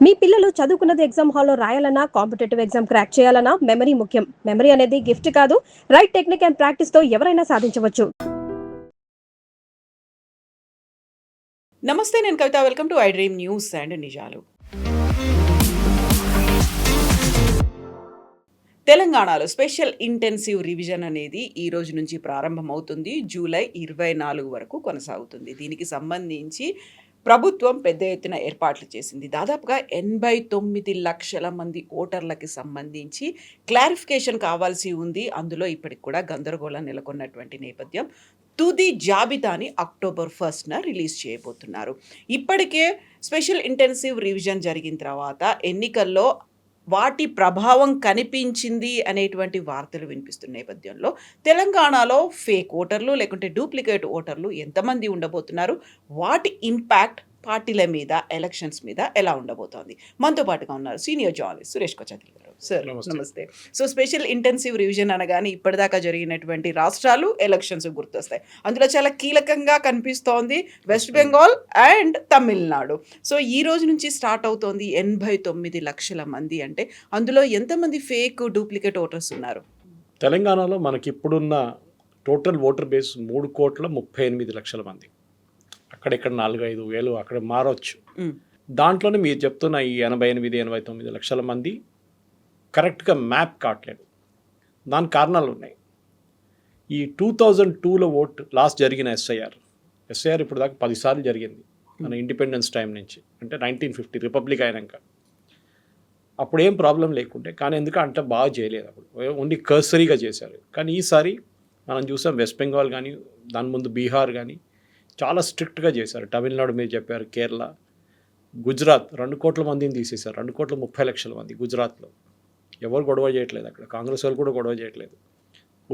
మీ పిల్లలు చదువుకున్నది ఎగ్జామ్ హాల్లో రాయాలన్నా కాంపిటేటివ్ ఎగ్జామ్ క్రాక్ చేయాలన్నా మెమరీ ముఖ్యం. మెమరీ అనేది గిఫ్ట్ కాదు, రైట్ టెక్నిక్ అండ్ ప్రాక్టీస్ తో ఎవరైనా సాధించవచ్చు. నమస్తే, నేను Kavitha. Welcome to I dream news and నిజాలు. తెలంగాణలో స్పెషల్ ఇంటెన్సివ్ రివిజన్ అనేది ఈ రోజు నుంచి ప్రారంభమవుతుంది. జూలై 24 వరకు కొనసాగుతుంది. దీనికి సంబంధించి ప్రభుత్వం పెద్ద ఎత్తున ఏర్పాట్లు చేసింది. దాదాపుగా 89 లక్షల మంది ఓటర్లకి సంబంధించి క్లారిఫికేషన్ కావాల్సి ఉంది. అందులో ఇప్పటికి కూడా గందరగోళం నెలకొన్నటువంటి నేపథ్యం. తుది జాబితాని అక్టోబర్ 1న రిలీజ్ చేయబోతున్నారు. ఇప్పటికే స్పెషల్ ఇంటెన్సివ్ రివిజన్ జరిగిన తర్వాత ఎన్నికల్లో వాటి ప్రభావం కనిపించింది అనేటువంటి వార్తలు వినిపిస్తున్న నేపథ్యంలో తెలంగాణలో ఫేక్ ఓటర్లు లేకుంటే డూప్లికేట్ ఓటర్లు ఎంతమంది ఉండబోతున్నారు, వాటి ఇంపాక్ట్ పార్టీల మీద, ఎలక్షన్స్ మీద ఎలా ఉండబోతోంది. మనతో పాటుగా ఉన్నారు సీనియర్ జర్నలిస్ట్ సురేష్ కొచ్చాతి గారు. సార్ నమస్తే. సో స్పెషల్ ఇంటెన్సివ్ రివిజన్ అనగానే ఇప్పటిదాకా జరిగినటువంటి రాష్ట్రాలు, ఎలక్షన్స్ గుర్తొస్తాయి. అందులో చాలా కీలకంగా కనిపిస్తోంది west Bengal and Tamil Nadu. So ఈ రోజు నుంచి స్టార్ట్ అవుతోంది. 89 లక్షల మంది అంటే అందులో ఎంతమంది ఫేక్ డూప్లికేట్ ఓటర్స్ ఉన్నారు? తెలంగాణలో మనకి ఇప్పుడున్న టోటల్ ఓటర్ బేస్ 3,38,00,000 మంది. అక్కడెక్కడ 4-5 వేలు అక్కడ మారవచ్చు. దాంట్లోనే మీరు చెప్తున్న ఈ 88-89 లక్షల మంది కరెక్ట్గా మ్యాప్ కావట్లేదు. దానికి కారణాలు ఉన్నాయి. ఈ 2002లో ఓట్ లాస్ట్ జరిగిన ఎస్ఐఆర్ ఇప్పుడు దాకా 10 సార్లు జరిగింది మన ఇండిపెండెన్స్ టైం నుంచి, అంటే 1950 రిపబ్లిక్ అయినాక. అప్పుడు ఏం ప్రాబ్లం లేకుంటే, కానీ ఎందుకంటే బాగా చేయలేదు. అప్పుడు ఓన్లీ కర్సరీగా చేశారు. కానీ ఈసారి మనం చూసాం వెస్ట్ బెంగాల్ కానీ, దాని ముందు బీహార్ కానీ చాలా స్ట్రిక్ట్గా చేశారు. తమిళనాడు మీరు చెప్పారు, కేరళ, గుజరాత్ 2 కోట్ల మందిని తీసేశారు. 2,30,00,000 మంది గుజరాత్లో. ఎవరు గొడవ చేయట్లేదు అక్కడ, కాంగ్రెస్ వాళ్ళు కూడా గొడవ చేయట్లేదు.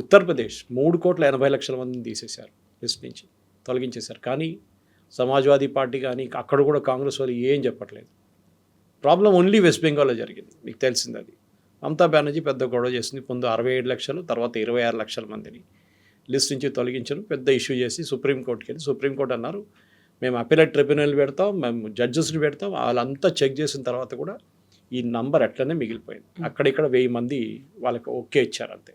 ఉత్తరప్రదేశ్ 3,80,00,000 మందిని తీసేశారు, లిస్ట్ నుంచి తొలగించేశారు. కానీ సమాజ్వాదీ పార్టీ కానీ అక్కడ కూడా కాంగ్రెస్ వాళ్ళు ఏం చెప్పట్లేదు. ప్రాబ్లం ఓన్లీ వెస్ట్ బెంగాల్లో జరిగింది, మీకు తెలిసింది అది. మమతా బెనర్జీ పెద్ద గొడవ చేసింది. ముందు 67 లక్షలు, తర్వాత 26 లక్షల మందిని లిస్ట్ నుంచి తొలగించడం పెద్ద ఇష్యూ చేసి సుప్రీంకోర్టుకి వెళ్ళి, సుప్రీంకోర్టు అన్నారు మేము అపీలేట్ ట్రిబ్యునల్ పెడతాం, మేము జడ్జెస్ని పెడతాం. వాళ్ళంతా చెక్ చేసిన తర్వాత కూడా ఈ నంబర్ అట్లనే మిగిలిపోయింది. అక్కడిక్కడ 1000 మంది వాళ్ళకి ఓకే ఇచ్చారు అంతే.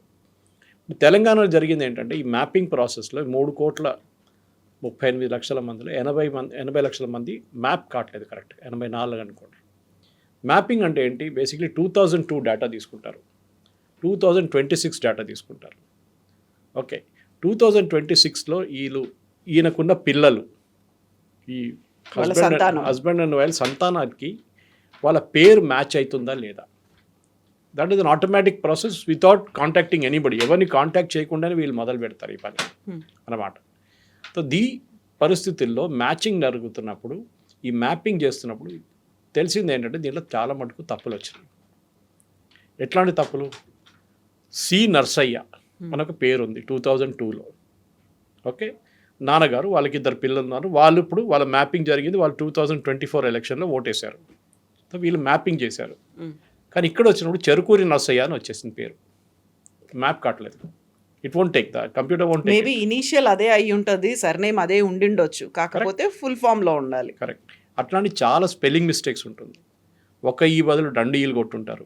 తెలంగాణలో జరిగింది ఏంటంటే, ఈ మ్యాపింగ్ ప్రాసెస్లో 3,38,00,000 మందిలో 80 లక్షల మంది మ్యాప్ కావట్లేదు కరెక్ట్, 84 అనుకోండి. మ్యాపింగ్ అంటే ఏంటి? బేసిక్లీ 2002 డేటా తీసుకుంటారు, 2026 డేటా తీసుకుంటారు. ఓకే, 2026లో ఈయనకున్న పిల్లలు, ఈ హస్బెండ్ అండ్ వైఫ్ సంతానానికి వాళ్ళ పేరు మ్యాచ్ అవుతుందా లేదా. That is an automatic process without contacting anybody. ఎవరిని కాంటాక్ట్ చేయకుండానే వీళ్ళు మొదలు పెడతారు ఈ పని అన్నమాట. సో పరిస్థితుల్లో మ్యాచింగ్ జరుగుతున్నప్పుడు, ఈ మ్యాపింగ్ చేస్తున్నప్పుడు తెలిసింది ఏంటంటే దీంట్లో చాలా మటుకు తప్పులు వచ్చినాయి. ఎట్లాంటి తప్పులు? సి నర్సయ్య మనకు పేరు ఉంది 2002లో. ఓకే, నాన్నగారు, వాళ్ళకి 2 పిల్లలు ఉన్నారు. వాళ్ళు ఇప్పుడు వాళ్ళ మ్యాపింగ్ జరిగింది, వాళ్ళు 2024 ఎలక్షన్లో ఓటేశారు. సో వీళ్ళు మ్యాపింగ్ చేశారు. కానీ ఇక్కడ వచ్చినప్పుడు చెరుకూరి నర్సయ్య అని వచ్చేసింది పేరు. మ్యాప్ కావట్లేదు. It won't take, the computer won't take. Maybe initial అదే అయి ఉంటుంది, సర్నేమ్ అదే ఉండిండొచ్చు, కాకపోతే ఫుల్ ఫామ్లో ఉండాలి. కరెక్ట్. అట్లాంటి చాలా స్పెల్లింగ్ మిస్టేక్స్ ఉంటుంది. ఒక ఈ బదులు 2 ఈలు కొట్టుంటారు.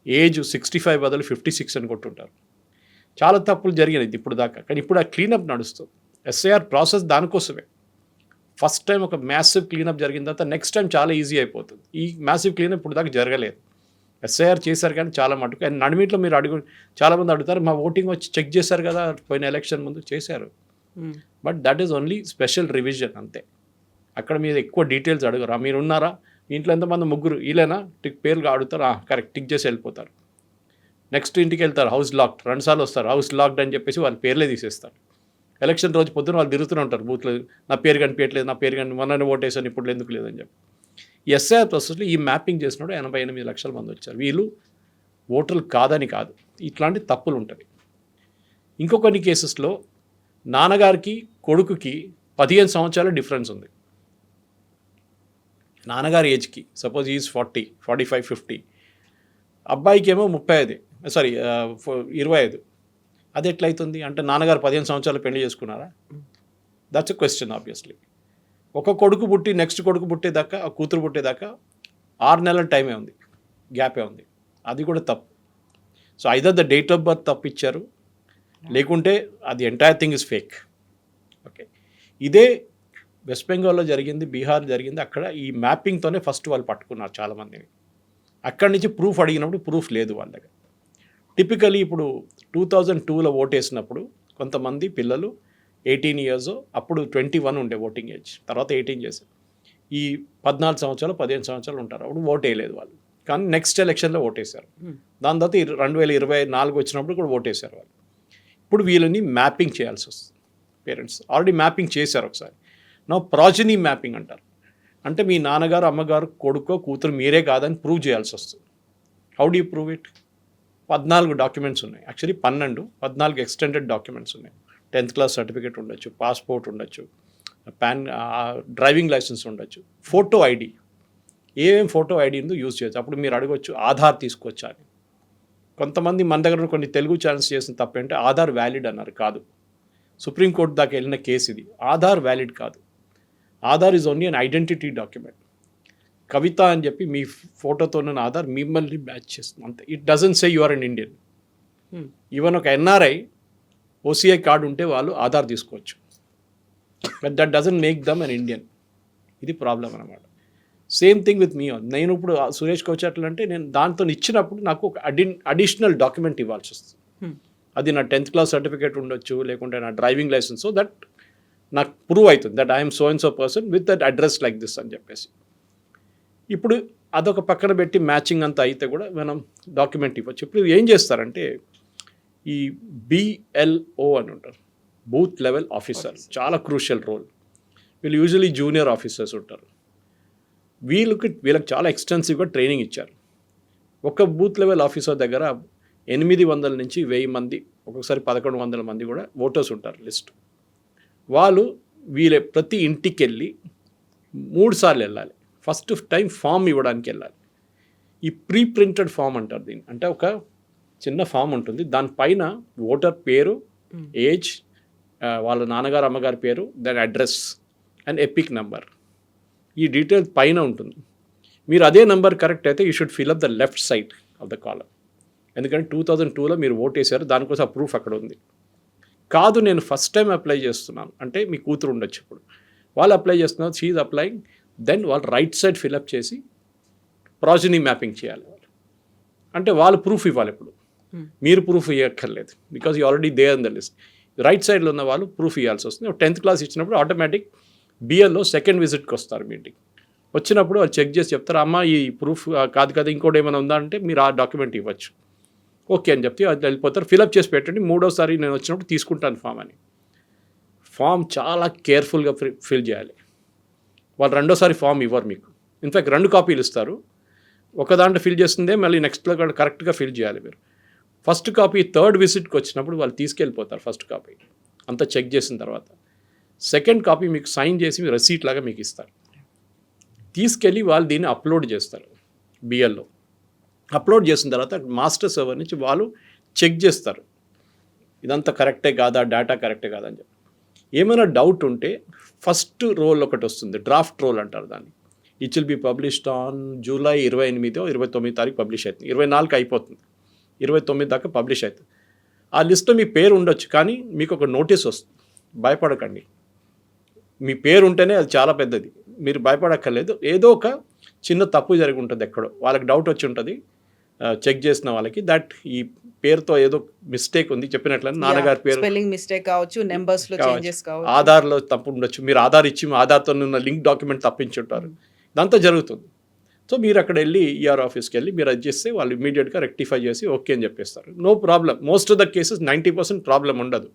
ఏజ్ 65 బదులు 56 అని కొట్టుంటారు. చాలా తప్పులు జరిగినాయి ఇప్పుడు దాకా. కానీ ఇప్పుడు ఆ క్లీనప్ నడుస్తుంది. ఎస్ఐఆర్ ప్రాసెస్ దానికోసమే. ఫస్ట్ టైం ఒక మ్యాసివ్ క్లీనప్ జరిగిన తర్వాత నెక్స్ట్ టైం చాలా ఈజీ అయిపోతుంది. ఈ మ్యాసివ్ క్లీనప్ ఇప్పుడు దాకా జరగలేదు. ఎస్ఐఆర్ చేశారు కానీ చాలా మటుకు. అండ్ నడిమిట్లో మీరు చాలామంది అడుగుతారు, మా ఓటింగ్ వచ్చి చెక్ చేశారు కదా పోయిన ఎలక్షన్ ముందు. చేశారు, but that is only special revision అంతే. అక్కడ మీరు ఎక్కువ డీటెయిల్స్ అడగరు. మీరు ఉన్నారా, ఇంట్లో ఎంతమంది, 3 వీళ్ళైనా పేర్లు అడుగుతారు, కరెక్ట్ టిక్ చేసి వెళ్ళిపోతారు. నెక్స్ట్ ఇంటికి వెళ్తారు, హౌస్ లాక్డ్, 2 సార్లు వస్తారు, హౌస్ లాక్డ్ అని చెప్పేసి వాళ్ళ పేర్లే తీసేస్తారు. ఎలక్షన్ రోజు పొద్దున వాళ్ళు తిరుగుతూనే ఉంటారు బూత్లో, నా పేరు కనిపించట్లేదు, నా పేరు మొన్ననే ఓటేసాను ఇప్పుడు ఎందుకు లేదని చెప్పి. ఎస్ఐఆర్ ప్రాసెస్లో ఈ మ్యాపింగ్ చేసినప్పుడు 88 లక్షల మంది వచ్చారు. వీళ్ళు ఓటర్లు కాదని కాదు, ఇట్లాంటి తప్పులు ఉంటుంది. ఇంకొన్ని కేసెస్లో నాన్నగారికి కొడుకుకి 15 సంవత్సరాల డిఫరెన్స్ ఉంది. నాన్నగారి ఏజ్కి సపోజ్ ఈజ్ 40, 45, 50, అబ్బాయికి ఏమో 25. అది ఎట్లయితుంది అంటే నాన్నగారు 15 సంవత్సరాలు పెళ్లి చేసుకున్నారా? That's a question obviously. ఒక కొడుకు పుట్టి నెక్స్ట్ కొడుకు పుట్టేదాకా, ఆ కూతురు పుట్టేదాకా 6 నెలల టైమే ఉంది, గ్యాపే ఉంది. అది కూడా తప్పు. So either the date of birth తప్పు ఇచ్చారు, లేకుంటే అది entire thing is fake. Okay, ఇదే వెస్ట్ బెంగాల్లో జరిగింది, బీహార్ జరిగింది. అక్కడ ఈ మ్యాపింగ్తోనే ఫస్ట్ వాళ్ళు పట్టుకున్నారు చాలామందిని. అక్కడి నుంచి ప్రూఫ్ అడిగినప్పుడు ప్రూఫ్ లేదు వాళ్ళ దగ్గర. టిపికలీ ఇప్పుడు 2002లో ఓటేసినప్పుడు కొంతమంది పిల్లలు 18 years, అప్పుడు 21 ఉండే ఓటింగ్ ఏజ్, తర్వాత 18 చేశారు. ఈ 14 సంవత్సరాలు 15 సంవత్సరాలు ఉంటారు, అప్పుడు ఓట్ వేయలేదు వాళ్ళు, కానీ నెక్స్ట్ ఎలక్షన్లో ఓటేశారు. దాని తర్వాత 2024 వచ్చినప్పుడు కూడా ఓటేశారు వాళ్ళు. ఇప్పుడు వీళ్ళని మ్యాపింగ్ చేయాల్సి వస్తుంది. పేరెంట్స్ ఆల్రెడీ మ్యాపింగ్ చేశారు ఒకసారి. నా ప్రాజనీ మ్యాపింగ్ అంటారు. అంటే మీ నాన్నగారు, అమ్మగారు, కొడుకో, కూతురు మీరే కాదని ప్రూవ్ చేయాల్సి వస్తుంది. How do you prove it? 14 documents ఉన్నాయి, యాక్చువల్లీ 14 ఎక్స్టెండెడ్ డాక్యుమెంట్స్ ఉన్నాయి. 10th క్లాస్ సర్టిఫికేట్ ఉండొచ్చు, పాస్పోర్ట్ ఉండొచ్చు, డ్రైవింగ్ లైసెన్స్ ఉండొచ్చు, ఫోటో ఐడి. ఏమేమి ఫోటో ఐడి ఉందో యూజ్ చేయొచ్చు. అప్పుడు మీరు అడగొచ్చు ఆధార్ తీసుకొచ్చా అని. కొంతమంది మన దగ్గర కొన్ని తెలుగు ఛానల్స్ చేసిన తప్పేంటే ఆధార్ వ్యాలిడ్ అన్నారు. కాదు, సుప్రీంకోర్టు దాకా వెళ్ళిన కేసు ఇది. ఆధార్ వ్యాలిడ్ కాదు. Aadhaar is only an identity document. Kavitha అని చెప్పి మీ ఫోటోతో ఉన్న ఆధార్ మిమ్మల్ని మ్యాచ్ చేస్తుంది అంతే. It doesn't say you are an Indian. Even ఒక ఎన్ఆర్ఐ ఓసీఐ కార్డు ఉంటే వాళ్ళు ఆధార్ తీసుకోవచ్చు, but that doesn't make them an Indian. ఇది ప్రాబ్లం అనమాట. Same thing with me. నేను ఇప్పుడు సురేష్కి వచ్చేట్లంటే నేను దాంతో ఇచ్చినప్పుడు నాకు ఒక అడిషనల్ డాక్యుమెంట్ ఇవ్వాల్సి వస్తుంది. అది నా 10th క్లాస్ సర్టిఫికేట్ ఉండొచ్చు, లేకుంటే నా డ్రైవింగ్ లైసెన్స్. సో దట్ నాకు ప్రూవ్ అవుతుంది that I'm so and so person with that address like this అని చెప్పేసి. ఇప్పుడు అదొక పక్కన పెట్టి మ్యాచింగ్ అంతా అయితే కూడా మనం డాక్యుమెంట్ ఇవ్వచ్చు. ఇప్పుడు ఏం చేస్తారంటే ఈ BLO అని ఉంటారు, బూత్ లెవెల్ ఆఫీసర్. చాలా క్రూషియల్ రోల్. వీళ్ళు యూజువలీ జూనియర్ ఆఫీసర్స్ ఉంటారు. వీళ్ళకి చాలా ఎక్స్టెన్సివ్గా ట్రైనింగ్ ఇచ్చారు. ఒక బూత్ లెవెల్ ఆఫీసర్ దగ్గర 800 నుంచి 1000 మంది, ఒక్కొక్కసారి 1100 మంది కూడా ఓటర్స్ ఉంటారు లిస్ట్. వాళ్ళు ప్రతి ఇంటికి వెళ్ళి 3 సార్లు వెళ్ళాలి. ఫస్ట్ టైం ఫామ్ ఇవ్వడానికి వెళ్ళాలి. ఈ ప్రీ ప్రింటెడ్ ఫామ్ అంటారు దీన్ని. అంటే ఒక చిన్న ఫామ్ ఉంటుంది, దానిపైన ఓటర్ పేరు, ఏజ్, వాళ్ళ నాన్నగారు అమ్మగారి పేరు, దాని అడ్రస్ అండ్ ఎపిక్ నెంబర్, ఈ డీటెయిల్స్ పైన ఉంటుంది. మీరు అదే నెంబర్ కరెక్ట్ అయితే you should fill up the left side of the column. ఎందుకంటే 2002లో మీరు ఓట్ వేసారు, దానికోసం ఆ ప్రూఫ్ అక్కడ ఉంది. కాదు నేను ఫస్ట్ టైం అప్లై చేస్తున్నాను అంటే మీ కూతురు ఉండొచ్చు. ఇప్పుడు వాళ్ళు అప్లై చేస్తున్నారు, షీ ఈజ్ అప్లైయింగ్, దెన్ వాళ్ళు రైట్ సైడ్ ఫిల్అప్ చేసి ప్రాజనీ మ్యాపింగ్ చేయాలి వాళ్ళు. అంటే వాళ్ళు ప్రూఫ్ ఇవ్వాలి. ఇప్పుడు మీరు ప్రూఫ్ ఇవ్వక్కర్లేదు, because you already they in the list. Right సైడ్లో ఉన్న వాళ్ళు ప్రూఫ్ ఇవ్వాల్సి వస్తుంది. 10th క్లాస్ ఇచ్చినప్పుడు ఆటోమేటిక్ BLO సెకండ్ విజిట్కి వస్తారు మీ ఇంటికి. వచ్చినప్పుడు వాళ్ళు చెక్ చేసి చెప్తారు, అమ్మ ఈ ప్రూఫ్ కాదు కదా, ఇంకోటి ఏమైనా ఉందా అంటే మీరు ఆ డాక్యుమెంట్ ఇవ్వచ్చు. ఓకే అని చెప్తే అది వెళ్ళిపోతారు. ఫిలప్ చేసి పెట్టండి, 3వసారి నేను వచ్చినప్పుడు తీసుకుంటాను ఫామ్ అని. ఫామ్ చాలా కేర్ఫుల్గా ఫిల్ చేయాలి. వాళ్ళు 2వసారి ఫామ్ ఇవ్వరు మీకు. ఇన్ఫ్యాక్ట్ 2 కాపీలు ఇస్తారు. ఒక దాంట్లో ఫిల్ చేస్తుందే మళ్ళీ నెక్స్ట్లో కూడా కరెక్ట్గా ఫిల్ చేయాలి మీరు. ఫస్ట్ కాపీ 3rd విజిట్కి వచ్చినప్పుడు వాళ్ళు తీసుకెళ్ళిపోతారు ఫస్ట్ కాపీ అంతా చెక్ చేసిన తర్వాత. సెకండ్ కాపీ మీకు సైన్ చేసి రెసీట్ లాగా మీకు ఇస్తారు. తీసుకెళ్ళి వాళ్ళు దీన్ని అప్లోడ్ చేస్తారు BLO. అప్లోడ్ చేసిన తర్వాత మాస్టర్ సర్వర్ నుంచి వాళ్ళు చెక్ చేస్తారు ఇదంతా కరెక్టే కాదా, డేటా కరెక్టే కాదా అని చెప్పి. ఏమైనా డౌట్ ఉంటే ఫస్ట్ రోల్ ఒకటి వస్తుంది, డ్రాఫ్ట్ రోల్ అంటారు దాన్ని. It will be published on July 28 or 29 publish అవుతుంది. 24 అయిపోతుంది, 29 దాకా పబ్లిష్ అవుతుంది. ఆ లిస్ట్లో మీ పేరు ఉండొచ్చు, కానీ మీకు ఒక నోటీస్ వస్తుంది. భయపడకండి, మీ పేరు ఉంటేనే అది చాలా పెద్దది, మీరు భయపడక్కర్లేదు. ఏదో ఒక చిన్న తప్పు జరిగి ఉంటుంది ఎక్కడో, వాళ్ళకి డౌట్ వచ్చి ఉంటుంది చెక్ చేసిన వాళ్ళకి, దట్ ఈ పేరుతో ఏదో మిస్టేక్ ఉంది చెప్పినట్లని. నాన్నగారి పేరు స్పెల్లింగ్ మిస్టేక్ కావచ్చు, నెంబర్స్లో చేంజెస్ కావచ్చు, ఆధార్లో తప్పు ఉండొచ్చు, మీరు ఆధార్ ఇచ్చి ఆధార్తో ఉన్న లింక్ డాక్యుమెంట్ తప్పించుంటారు, ఇదంతా జరుగుతుంది. సో మీరు అక్కడ వెళ్ళి ER ఆఫీస్కి వెళ్ళి మీరు అది చేస్తే వాళ్ళు ఇమీడియట్గా రెక్టిఫై చేసి ఓకే అని చెప్పేస్తారు. No problem. Most of the cases 90% problem ఉండదు.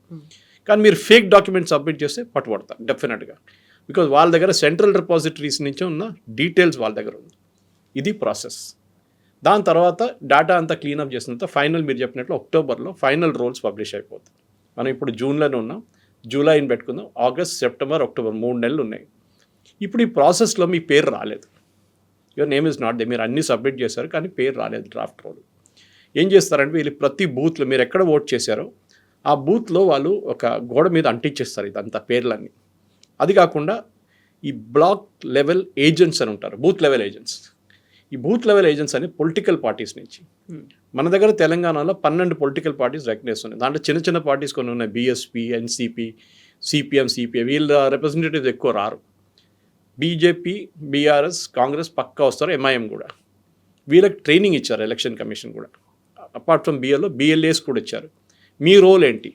కానీ మీరు ఫేక్ డాక్యుమెంట్ సబ్మిట్ చేస్తే పట్టుబడతారు డెఫినెట్గా. బికాజ్ వాళ్ళ దగ్గర సెంట్రల్ రిపాజిటరీస్ నుంచి ఉన్న డీటెయిల్స్ వాళ్ళ దగ్గర ఉంది. ఇది ప్రాసెస్. దాని తర్వాత డేటా అంతా క్లీనప్ చేసిన తర్వాత ఫైనల్ మీరు చెప్పినట్లు అక్టోబర్లో ఫైనల్ రోల్స్ పబ్లిష్ అయిపోతుంది. మనం ఇప్పుడు జూన్లోనే ఉన్నాం, జూలైని పెట్టుకుందాం, ఆగస్ట్, సెప్టెంబర్, అక్టోబర్ 3 నెలలు ఉన్నాయి. ఇప్పుడు ఈ ప్రాసెస్లో మీ పేరు రాలేదు, your name is not they, మీరు అన్నీ సబ్మిట్ చేశారు కానీ పేరు రాలేదు డ్రాఫ్ట్ రోల్. ఏం చేస్తారంటే వీళ్ళు ప్రతి బూత్లో మీరు ఎక్కడ ఓట్ చేశారో ఆ బూత్లో వాళ్ళు ఒక గోడ మీద అంటించేస్తారు ఇదంతా పేర్లన్నీ. అది కాకుండా ఈ బ్లాక్ లెవెల్ ఏజెంట్స్ అని ఉంటారు, బూత్ లెవెల్ ఏజెంట్స్. ఈ బూత్ లెవెల్ ఏజెంట్స్ అని పొలిటికల్ పార్టీస్ నుంచి. మన దగ్గర తెలంగాణలో 12 పొలిటికల్ పార్టీస్ రికగ్నైజ్ ఉన్నాయి. దాంట్లో చిన్న చిన్న పార్టీస్ కొన్ని ఉన్నాయి. బీఎస్పీ, ఎన్సీపీ, సిపిఎం, సిపిఐ, వీళ్ళ రిప్రజెంటేటివ్స్ ఎక్కువ రారు. బీజేపీ, బీఆర్ఎస్, కాంగ్రెస్ పక్కా వస్తారు, ఎంఐఎం కూడా. వీళ్ళకి ట్రైనింగ్ ఇచ్చారు ఎలక్షన్ కమిషన్ కూడా. అపార్ట్ ఫ్రమ్ బిఎల్ఓ, బిఎల్ఏస్ కూడా ఇచ్చారు. మీ రోల్ ఏంటి?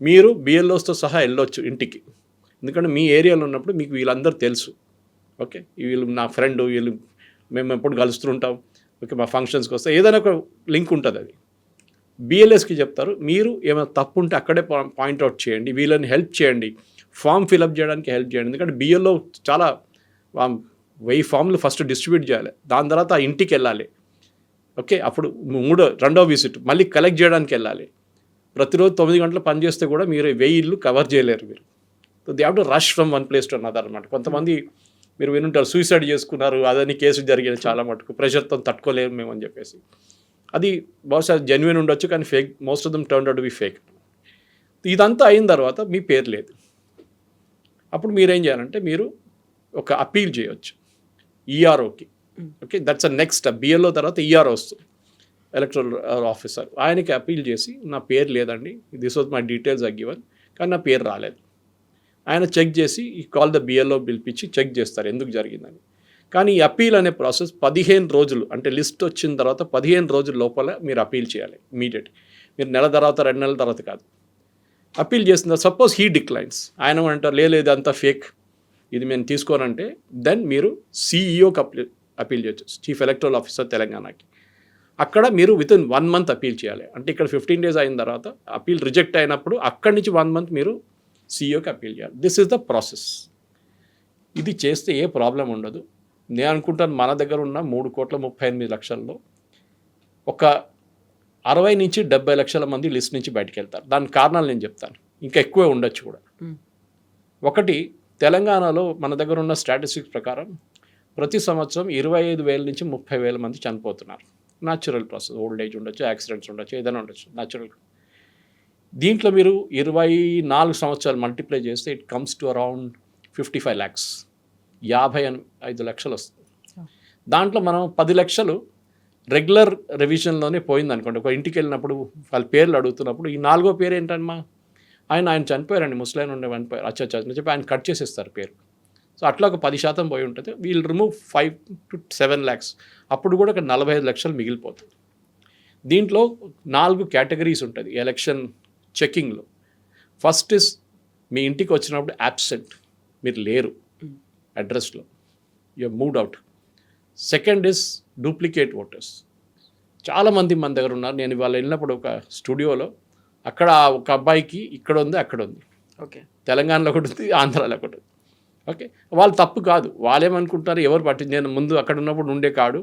మీరు బిఎల్ఓస్తో సహా వెళ్ళొచ్చు ఇంటికి, ఎందుకంటే మీ ఏరియాలో ఉన్నప్పుడు మీకు వీళ్ళందరూ తెలుసు. ఓకే, వీళ్ళు నా ఫ్రెండ్, వీళ్ళు మేము ఎప్పుడు కలుస్తుంటాం, ఓకే మా ఫంక్షన్స్కి వస్తే ఏదైనా ఒక లింక్ ఉంటుంది. అది బిఎల్ఎస్కి చెప్తారు. మీరు ఏమైనా తప్పు ఉంటే అక్కడే పాయింట్అవుట్ చేయండి, వీళ్ళని హెల్ప్ చేయండి, ఫామ్ ఫిలప్ చేయడానికి హెల్ప్ చేయండి. ఎందుకంటే బిఎల్ఓ చాలా 1000 ఫామ్లు ఫస్ట్ డిస్ట్రిబ్యూట్ చేయాలి, దాని తర్వాత ఆ ఇంటికి వెళ్ళాలి. ఓకే, అప్పుడు రెండో విజిట్ మళ్ళీ కలెక్ట్ చేయడానికి వెళ్ళాలి. ప్రతిరోజు 9 గంటలు పని చేస్తే కూడా మీరు 1000 ఇళ్ళు కవర్ చేయలేరు మీరు. So they have to rush from one place to another అనమాట. కొంతమంది మీరు వినుంటారు, సూసైడ్ చేసుకున్నారు, అదని కేసు జరిగింది చాలా మటుకు, ప్రెషర్తో తట్టుకోలేము మేము అని చెప్పేసి. అది బహుశా జెన్యున్ ఉండొచ్చు, కానీ fake, most of them turned out to be fake. ఇదంతా అయిన తర్వాత మీ పేరు లేదు. అప్పుడు మీరేం చేయాలంటే మీరు ఒక అపీల్ చేయవచ్చు ఈఆర్ఓకి. Okay, that's a next step. BLO తర్వాత ఈఆర్ఓ వస్తుంది, ఎలక్టరల్ ఆఫీసర్. ఆయనకి అపీల్ చేసి నా పేరు లేదండి, this was my details are given, కానీ నా పేరు రాలేదు. ఆయన చెక్ చేసి ఈ కాల్ ద బిఎల్ఓ పిలిపించి చెక్ చేస్తారు ఎందుకు జరిగిందని. కానీ ఈ అపీల్ అనే ప్రాసెస్ 15 రోజులు, అంటే లిస్ట్ వచ్చిన తర్వాత 15 రోజుల లోపల మీరు అపీల్ చేయాలి ఇమీడియట్. మీరు నెల తర్వాత 2 నెలల తర్వాత కాదు. అపీల్ చేసిన సపోజ్ హీ డిక్లైన్స్, ఆయన అంటారు లేదు అంతా ఫేక్, ఇది మేము తీసుకోనంటే, దెన్ మీరు సిఈఓకి అపీల్ చేయొచ్చు, చీఫ్ ఎలక్టరల్ ఆఫీసర్ తెలంగాణకి. అక్కడ మీరు వితిన్ 1 మంత్ అపీల్ చేయాలి. అంటే ఇక్కడ 15 డేస్ అయిన తర్వాత అపీల్ రిజెక్ట్ అయినప్పుడు అక్కడి నుంచి 1 మంత్ మీరు సిఇఓకి అపీల్ చేయాలి. This is the process. ఇది చేస్తే ఏ ప్రాబ్లం ఉండదు. నేను అనుకుంటాను మన దగ్గర ఉన్న 3,38,00,000లో ఒక 60 నుంచి 70 లక్షల మంది లిస్ట్ నుంచి బయటకు వెళ్తారు. దానికి కారణాలు నేను చెప్తాను, ఇంకా ఎక్కువే ఉండొచ్చు కూడా. ఒకటి, తెలంగాణలో మన దగ్గర ఉన్న స్టాటిస్టిక్స్ ప్రకారం ప్రతి సంవత్సరం 25,000 నుంచి 30,000 మంది చనిపోతున్నారు. న్యాచురల్ ప్రాసెస్, ఓల్డ్ ఏజ్ ఉండొచ్చు, యాక్సిడెంట్స్ ఉండొచ్చు, ఏదైనా ఉండొచ్చు, న్యాచురల్. దీంట్లో మీరు 24 సంవత్సరాలు మల్టిప్లై చేస్తే it comes to around 55 lakhs, 55 లక్షలు వస్తుంది. దాంట్లో మనం 10 లక్షలు రెగ్యులర్ రివిజన్లోనే పోయింది అనుకోండి. ఒక ఇంటికి వెళ్ళినప్పుడు వాళ్ళ పేర్లు అడుగుతున్నప్పుడు ఈ 4వ పేరు ఏంటమ్మా, ఆయన చనిపోయారండి, ముసలాయన ఉండే చనిపోయారు, అచ్చా చెప్పి ఆయన కట్ చేసేస్తారు పేరు. సో అట్లా ఒక 10% పోయి ఉంటుంది. వీళ్ళు రిమూవ్ 5 to 7 lakhs, అప్పుడు కూడా ఒక 45 లక్షలు మిగిలిపోతుంది. దీంట్లో 4 కేటగిరీస్ ఉంటుంది ఎలక్షన్ చెకింగ్లో. ఫస్ట్ ఇస్ మీ ఇంటికి వచ్చినప్పుడు యాబ్సెంట్, మీరు లేరు అడ్రస్లో, you moved out. Second is duplicate voters. చాలామంది మన దగ్గర ఉన్నారు. నేను ఇవాళ వెళ్ళినప్పుడు ఒక స్టూడియోలో, అక్కడ ఒక అబ్బాయికి ఇక్కడ ఉంది, అక్కడ ఉంది, ఓకే, తెలంగాణలో ఒకటి ఉంది, ఆంధ్రాలో ఒకటి ఉంది. ఓకే, వాళ్ళు తప్పు కాదు, వాళ్ళేమనుకుంటారు, ఎవరు పట్టింది, నేను ముందు అక్కడ ఉన్నప్పుడు ఉండే కాడు,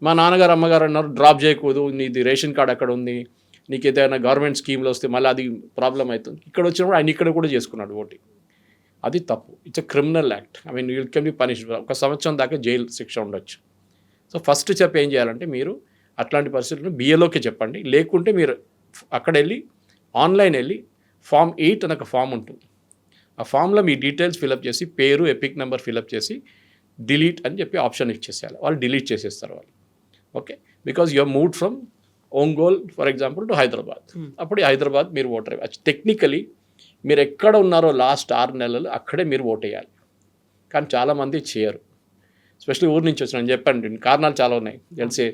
మా నాన్నగారు అమ్మగారు అన్నారు డ్రాప్ చేయకూడదు, నీది రేషన్ కార్డు అక్కడ ఉంది, నీకు ఏదైనా గవర్నమెంట్ స్కీమ్లో వస్తే మళ్ళీ అది ప్రాబ్లం అవుతుంది. ఇక్కడ వచ్చినప్పుడు ఆయన ఇక్కడ కూడా చేసుకున్నాడు ఓటింగ్. అది తప్పు. It's a criminal act. I mean you can be punished. 1 సంవత్సరం దాకా జైలు శిక్ష ఉండొచ్చు. సో ఫస్ట్ స్టెప్ ఏం చేయాలంటే, మీరు అట్లాంటి పరిస్థితులను బిఏలోకి చెప్పండి. లేకుంటే మీరు అక్కడ వెళ్ళి ఆన్లైన్ వెళ్ళి ఫామ్ 8 అని ఒక ఫామ్ ఉంటుంది. ఆ ఫామ్లో మీ డీటెయిల్స్ ఫిలప్ చేసి, పేరు, ఎపిక్ నెంబర్ ఫిలప్ చేసి డిలీట్ అని చెప్పి ఆప్షన్ ఇచ్చేసేయాలి. వాళ్ళు డిలీట్ చేసేస్తారు వాళ్ళు. Okay, because you are moved from Ongole for example to Hyderabad. అప్పుడు హైదరాబాద్ మీరు ఓటర్ అయ్యారు. టెక్నికలీ మీరు ఎక్కడ ఉన్నారో లాస్ట్ 6 నెలలు అక్కడే మీరు ఓట్ వేయాలి. కానీ చాలామంది చేయరు, ఎస్పెషల్లీ ఊరి నుంచి వచ్చిన. నేను చెప్పండి, కారణాలు చాలా ఉన్నాయి తెలిసి.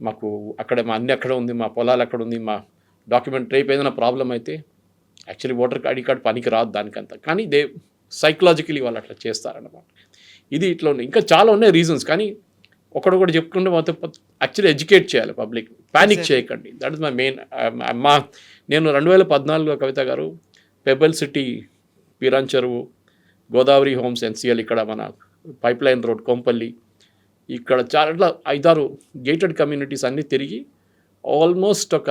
మాకు అక్కడ మా అన్ని అక్కడ ఉంది, మా పొలాలు అక్కడ ఉంది, మా డాక్యుమెంట్ రేపు ఏదైనా ప్రాబ్లం అయితే యాక్చువల్లీ ఓటర్ ఐడి కార్డు పనికి రాదు దానికంతా. కానీ సైకలాజికలీ వాళ్ళు అట్లా చేస్తారన్నమాట. ఇది ఇట్లా ఉన్నాయి. ఇంకా చాలా ఉన్నాయి రీజన్స్. కానీ ఒకడొకటి చెప్పుకుంటే మొత్తం యాక్చువల్లీ ఎడ్యుకేట్ చేయాలి పబ్లిక్. ప్యానిక్ చేయకండి. That is my main. నేను 2014లో కవిత గారు పెబల్ సిటీ, పీరాన్ చెరువు, గోదావరి హోమ్స్, ఎన్సిఎల్, ఇక్కడ మన పైప్ లైన్ రోడ్, కొంపల్లి, ఇక్కడ చాలా 5-6 గేటెడ్ కమ్యూనిటీస్ అన్నీ తిరిగి ఆల్మోస్ట్ ఒక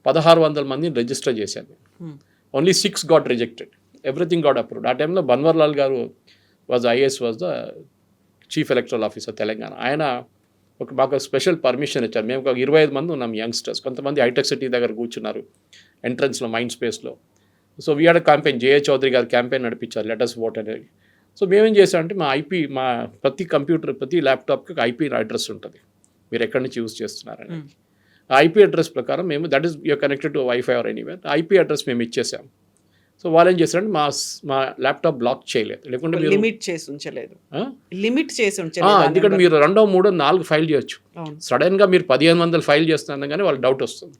1,600 మందిని రిజిస్టర్ చేశాను. Only 6 got rejected, everything got approved. ఆ టైంలో బన్వర్లాల్ గారు IAS was the chief electoral officer Telangana. ఆయన మాకు స్పెషల్ పర్మిషన్ ఇచ్చారు. మేము ఒక 25 మంది ఉన్నాం యంగ్స్టర్స్. కొంతమంది హైటెక్ సిటీ దగ్గర కూర్చున్నారు ఎంట్రన్స్లో, మైండ్ స్పేస్లో. So we had campaign, JA Chowdary garu campaign నడిపించారు, లెట్ us vote అనేది. సో మేమేం చేసామంటే మా ప్రతి కంప్యూటర్ ప్రతి ల్యాప్టాప్కి ఒక ఐపీ అడ్రస్ ఉంటుంది, మీరు ఎక్కడి నుంచి యూజ్ చేస్తున్నారని. ఆ ఐపీ అడ్రస్ ప్రకారం మేము that is your connected to WiFi or anywhere, IP address మేము ఇచ్చేసాం. సో వాళ్ళు ఏం చేశారంటే మా ల్యాప్టాప్ బ్లాక్ చేయలేదు, లేకుంటే మీరు లిమిట్ చేసి ఉంచలేదు, ఎందుకంటే మీరు 2, 3, 4 ఫైల్ చేయొచ్చు. సడన్గా మీరు 1500 ఫైల్ చేస్తున్నారు కానీ వాళ్ళకి డౌట్ వస్తుంది.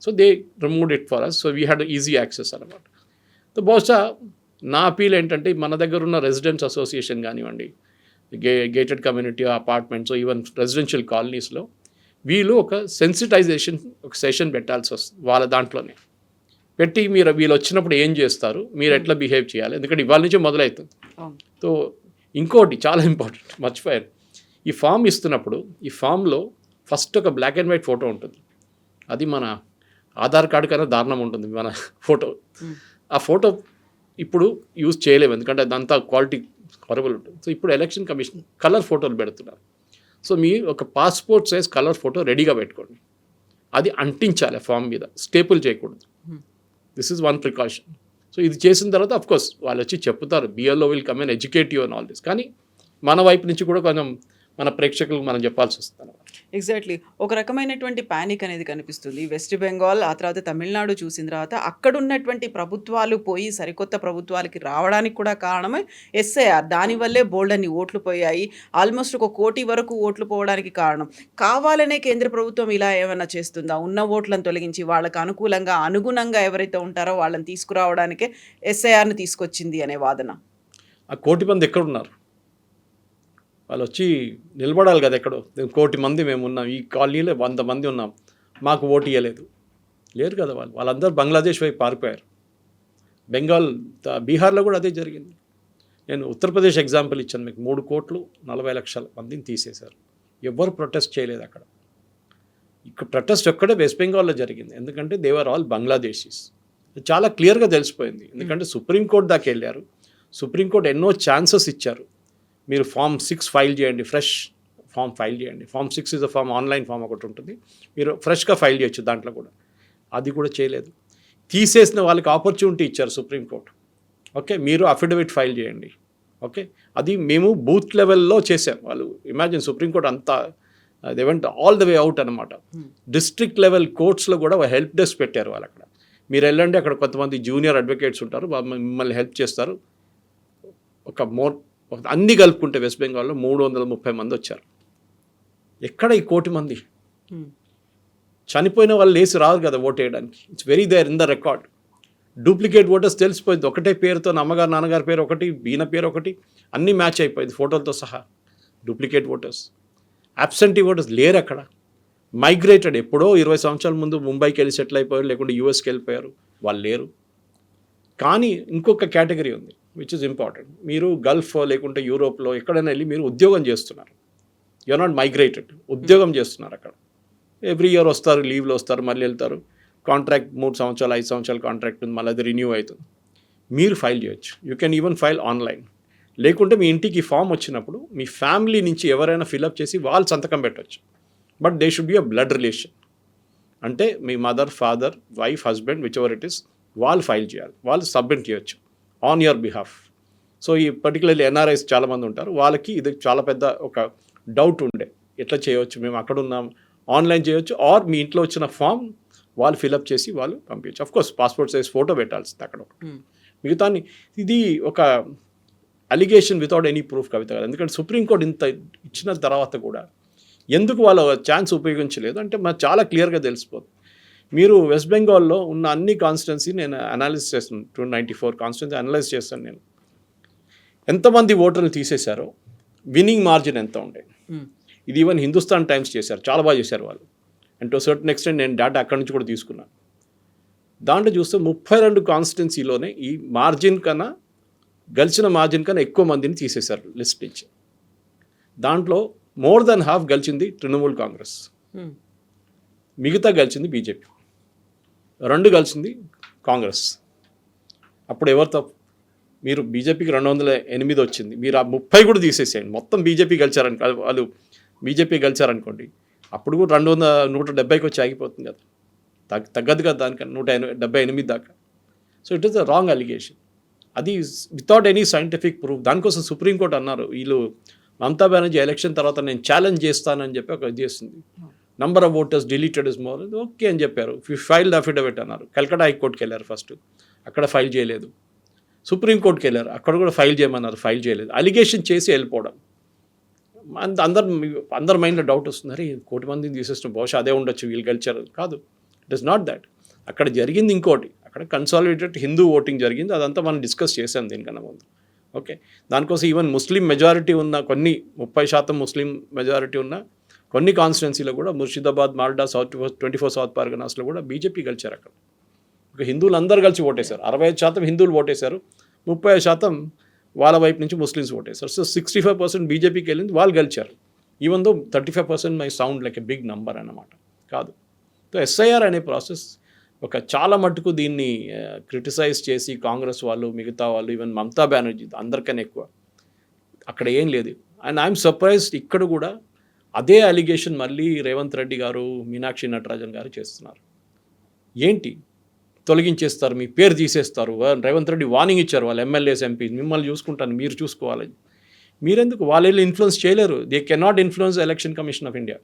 So they removed it for us. So we had easy access అనమాట. సో బహుశా నా అపీల్ ఏంటంటే మన దగ్గర ఉన్న రెసిడెంట్స్ అసోసియేషన్ కానివ్వండి, gated community apartments, even residential కాలనీస్లో వీళ్ళు ఒక సెన్సిటైజేషన్ ఒక సెషన్ పెట్టాల్సి వస్తుంది. వాళ్ళ దాంట్లోనే పెట్టి వీళ్ళు వచ్చినప్పుడు ఏం చేస్తారు, మీరు ఎట్లా బిహేవ్ చేయాలి, ఎందుకంటే ఇవాళ నుంచే మొదలవుతుంది. సో ఇంకోటి చాలా ఇంపార్టెంట్ మర్చిపోయారు, ఈ ఫామ్ ఇస్తున్నప్పుడు ఈ ఫామ్లో ఫస్ట్ ఒక బ్లాక్ అండ్ వైట్ ఫోటో ఉంటుంది. అది మన ఆధార్ కార్డు కన్నా దారుణం ఉంటుంది మన ఫోటో. ఆ ఫోటో ఇప్పుడు యూజ్ చేయలేము, ఎందుకంటే అదంతా క్వాలిటీ హొరబుల్ ఉంటుంది. సో ఇప్పుడు ఎలక్షన్ కమిషన్ కలర్ ఫోటోలు పెడుతున్నారు. సో మీరు ఒక పాస్పోర్ట్ సైజ్ కలర్ ఫోటో రెడీగా పెట్టుకోండి, అది అంటించాలి ఫామ్ మీద, స్టేపుల్ చేయకూడదు. This is one precaution. So ఇది చేసిన తర్వాత అఫ్కోర్స్ వాళ్ళు వచ్చి చెప్తారు, BLO will come and educate you and all this. కానీ మన వైపు నుంచి కూడా కొంచెం మన ప్రేక్షకులకు మనం చెప్పాల్సి వస్తుంది. ఎగ్జాక్ట్లీ, ఒక రకమైనటువంటి ప్యానిక్ అనేది కనిపిస్తుంది. వెస్ట్ బెంగాల్, ఆ తర్వాత తమిళనాడు చూసిన తర్వాత అక్కడ ఉన్నటువంటి ప్రభుత్వాలు పోయి సరికొత్త ప్రభుత్వాలకి రావడానికి కూడా కారణమే ఎస్ఐఆర్. దానివల్లే బోల్డ్ అని ఓట్లు పోయాయి, ఆల్మోస్ట్ 1 కోటి వరకు ఓట్లు పోవడానికి కారణం. కావాలనే కేంద్ర ప్రభుత్వం ఇలా ఏమైనా చేస్తుందా? ఉన్న ఓట్లను తొలగించి వాళ్ళకు అనుగుణంగా ఎవరైతే ఉంటారో వాళ్ళని తీసుకురావడానికే ఎస్ఐఆర్ని తీసుకొచ్చింది అనే వాదన. ఆ 1 కోటి మంది ఎక్కడున్నారు? వాళ్ళు వచ్చి నిలబడాలి కదా. ఎక్కడో 1 కోటి మంది మేము ఉన్నాం, ఈ కాలనీలో 100 మంది ఉన్నాం, మాకు ఓటు ఇవ్వలేదు, లేరు కదా. వాళ్ళందరూ బంగ్లాదేశ్ వైపు పారిపోయారు. బీహార్లో కూడా అదే జరిగింది. నేను ఉత్తరప్రదేశ్ ఎగ్జాంపుల్ ఇచ్చాను మీకు. 3,40,00,000 మందిని తీసేశారు, ఎవ్వరు ప్రొటెస్ట్ చేయలేదు అక్కడ. ఇక్కడ ప్రొటెస్ట్ ఒక్కడే వెస్ట్ బెంగాల్లో జరిగింది, ఎందుకంటే దే ఆర్ ఆల్ బంగ్లాదేశీస్. చాలా క్లియర్గా తెలిసిపోయింది, ఎందుకంటే సుప్రీంకోర్టు దాకా వెళ్ళారు. సుప్రీంకోర్టు ఎన్నో ఛాన్సెస్ ఇచ్చారు, మీరు ఫామ్ 6 ఫైల్ చేయండి, ఫ్రెష్ ఫామ్ ఫైల్ చేయండి. Form 6 is a form, online form ఒకటి ఉంటుంది, మీరు ఫ్రెష్గా ఫైల్ చేయొచ్చు దాంట్లో కూడా. అది కూడా చేయలేదు. తీసేసిన వాళ్ళకి ఆపర్చునిటీ ఇచ్చారు సుప్రీంకోర్టు. ఓకే, మీరు అఫిడవిట్ ఫైల్ చేయండి. ఓకే, అది మేము బూత్ లెవెల్లో చేసాం. వాళ్ళు ఇమాజిన్ సుప్రీంకోర్టు అంతా they went all the way out అనమాట. డిస్ట్రిక్ట్ లెవెల్ కోర్ట్స్లో కూడా హెల్ప్ డెస్క్ పెట్టారు వాళ్ళు. అక్కడ మీరు వెళ్ళండి, అక్కడ కొంతమంది జూనియర్ అడ్వకేట్స్ ఉంటారు, మిమ్మల్ని హెల్ప్ చేస్తారు. అన్నీ కలుపుకుంటే వెస్ట్ బెంగాల్లో 330 మంది వచ్చారు. ఎక్కడ ఈ 1 కోటి మంది? చనిపోయిన వాళ్ళు లేచి రాదు కదా ఓటు వేయడానికి. It's very there in the record. Duplicate voters తెలిసిపోయింది, ఒకటే పేరుతో అమ్మగారు నాన్నగారి పేరు ఒకటి, ఈయన పేరు ఒకటి, అన్నీ మ్యాచ్ అయిపోయింది ఫోటోలతో సహా. డూప్లికేట్ ఓటర్స్, అబ్సెంటీ ఓటర్స్ లేరు అక్కడ. మైగ్రేటెడ్, ఎప్పుడో 20 సంవత్సరాల ముందు ముంబైకి వెళ్ళి సెటిల్ అయిపోయారు, లేకుంటే యూఎస్కి వెళ్ళిపోయారు, వాళ్ళు లేరు. కానీ ఇంకొక కేటగిరీ ఉంది విచ్ ఇస్ ఇంపార్టెంట్. మీరు గల్ఫ్ లేకుంటే యూరోప్లో ఎక్కడైనా వెళ్ళి మీరు ఉద్యోగం చేస్తున్నారు, యూఆర్ నాట్ మైగ్రేటెడ్, ఉద్యోగం చేస్తున్నారు అక్కడ. ఎవ్రీ ఇయర్ వస్తారు, లీవ్లో వస్తారు, మళ్ళీ వెళ్తారు. కాంట్రాక్ట్ 3 సంవత్సరాలు 5 సంవత్సరాల కాంట్రాక్ట్ ఉంది, మళ్ళీ అది రిన్యూ అవుతుంది. మీరు ఫైల్ చేయొచ్చు, you can even file online. లేకుంటే మీ ఇంటికి ఫామ్ వచ్చినప్పుడు మీ ఫ్యామిలీ నుంచి ఎవరైనా ఫిల్అప్ చేసి వాళ్ళు సంతకం పెట్టవచ్చు. But they should be a blood relation. అంటే మీ mother, father, wife, husband, whichever it is, వాళ్ళు ఫైల్ చేయాలి, వాళ్ళు సబ్మిట్ చేయొచ్చు ఆన్ యువర్ బిహాఫ్. సో ఈ పర్టికులర్లీ ఎన్ఆర్ఐస్ చాలామంది ఉంటారు, వాళ్ళకి ఇది చాలా పెద్ద ఒక డౌట్ ఉండే, ఎట్లా చేయవచ్చు, మేము అక్కడ ఉన్నాం, ఆన్లైన్ చేయొచ్చు, ఆర్ మీ ఇంట్లో వచ్చిన ఫామ్ వాళ్ళు ఫిలప్ చేసి వాళ్ళు పంపించచ్చు. అఫ్కోర్స్ పాస్పోర్ట్ సైజ్ ఫోటో పెట్టాల్సింది అక్కడ. మిగతాన్ని ఇది ఒక అలిగేషన్ వితౌట్ ఎనీ ప్రూఫ్ కవిత కదా. ఎందుకంటే సుప్రీంకోర్టు ఇంత ఇచ్చిన తర్వాత కూడా ఎందుకు వాళ్ళ ఛాన్స్ ఉపయోగించలేదు అంటే మనకు చాలా క్లియర్గా తెలిసిపోతుంది. మీరు వెస్ట్ బెంగాల్లో ఉన్న అన్ని కాన్స్టిట్యున్సీ నేను అనాలిసిస్ చేస్తాను, 294 కాన్స్టిట్యున్సీ అనలైజ్ చేస్తాను నేను. ఎంతమంది ఓటర్లు తీసేశారో, విన్నింగ్ మార్జిన్ ఎంత ఉండే, ఇది ఈవెన్ హిందుస్థాన్ టైమ్స్ చేశారు, చాలా బాగా చేశారు వాళ్ళు. అండ్ టు సర్టన్ ఎక్స్టెంట్ నేను డేటా అక్కడి నుంచి కూడా తీసుకున్నాను. దాంట్లో చూస్తే 32 కాన్స్టిట్యున్సీలోనే ఈ మార్జిన్ కన్నా, గెలిచిన మార్జిన్ కన్నా ఎక్కువ మందిని తీసేశారు లిస్ట్ నుంచి. దాంట్లో మోర్ దెన్ హాఫ్ గెలిచింది తృణమూల్ కాంగ్రెస్, మిగతా గెలిచింది బీజేపీ, 2 గెలిచింది కాంగ్రెస్. అప్పుడు ఎవరు తప్పు? మీరు బీజేపీకి 208 వచ్చింది, మీరు ఆ 30 కూడా తీసేసేయండి, మొత్తం బీజేపీ గెలిచారనుకో, వాళ్ళు బీజేపీ గెలిచారనుకోండి, అప్పుడు కూడా 170కి వచ్చి ఆగిపోతుంది కదా, తగ్గదు కదా దానికన్నా 178 దాకా. So it is the wrong allegation. అది వితౌట్ ఎనీ సైంటిఫిక్ ప్రూఫ్. దానికోసం సుప్రీంకోర్టు అన్నారు, వీళ్ళు మమతా బెనర్జీ ఎలక్షన్ తర్వాత నేను ఛాలెంజ్ చేస్తానని చెప్పి ఒక ఇది చేసింది. Number of voters deleted is more, okay అని చెప్పారు. ఫైల్డ్ అఫిడవిట్ అన్నారు. కల్కటా హైకోర్టుకి వెళ్ళారు ఫస్ట్, అక్కడ ఫైల్ చేయలేదు. సుప్రీంకోర్టుకి వెళ్ళారు, అక్కడ కూడా ఫైల్ చేయమన్నారు, ఫైల్ చేయలేదు. అలిగేషన్ చేసి వెళ్ళిపోవడం. అందరి మైండ్లో డౌట్ వస్తుంది, అరే 1 కోటి మందిని తీసేసిన బహుశా అదే ఉండొచ్చు, వీళ్ళు గెలిచారు. కాదు, ఇట్ ఇస్ నాట్ దాట్. అక్కడ జరిగింది ఇంకోటి, అక్కడ కన్సాలిడేటెడ్ హిందూ ఓటింగ్ జరిగింది. అదంతా మనం డిస్కస్ చేసాం దీనికన్నా ముందు. ఓకే, దానికోసం ఈవెన్ ముస్లిం మెజారిటీ ఉన్న కొన్ని 30% ముస్లిం మెజారిటీ ఉన్న కొన్ని కాన్స్టిట్యున్సీలో కూడా ముర్షిదాబాద్, మాల్డా, 24 సౌత్ పర్గనాస్లో కూడా బీజేపీ గెలిచారు. అక్కడ ఒక హిందువులు అందరూ కలిసి ఓటేశారు. 65% హిందువులు ఓటేశారు, 35% వాళ్ళ వైపు నుంచి ముస్లిమ్స్ ఓటేశారు. సో 65% బీజేపీకి వెళ్ళింది, వాళ్ళు గెలిచారు. Even though 35% may sound like a big number అన్నమాట. కాదు. సో ఎస్ఐఆర్ అనే ప్రాసెస్ ఒక చాలా మట్టుకు దీన్ని క్రిటిసైజ్ చేసి కాంగ్రెస్ వాళ్ళు, మిగతా వాళ్ళు, ఈవెన్ మమతా బెనర్జీ అందరికన్నా ఎక్కువ అక్కడ ఏం లేదు. అండ్ ఐఎమ్ సర్ప్రైజ్డ్ ఇక్కడ కూడా అదే అలిగేషన్ మళ్ళీ రేవంత్ రెడ్డి గారు, మీనాక్షి నటరాజన్ గారు చేస్తున్నారు. ఏంటి తొలగించేస్తారు, మీ పేరు తీసేస్తారు. రేవంత్ రెడ్డి వార్నింగ్ ఇచ్చారు వాళ్ళ ఎమ్మెల్యేస్, ఎంపీ, మిమ్మల్ని చూసుకుంటాను, మీరు చూసుకోవాలని. మీరెందుకు? వాళ్ళు ఇన్ఫ్లుయెన్స్ చేయలేరు. They cannot influence election commission of India.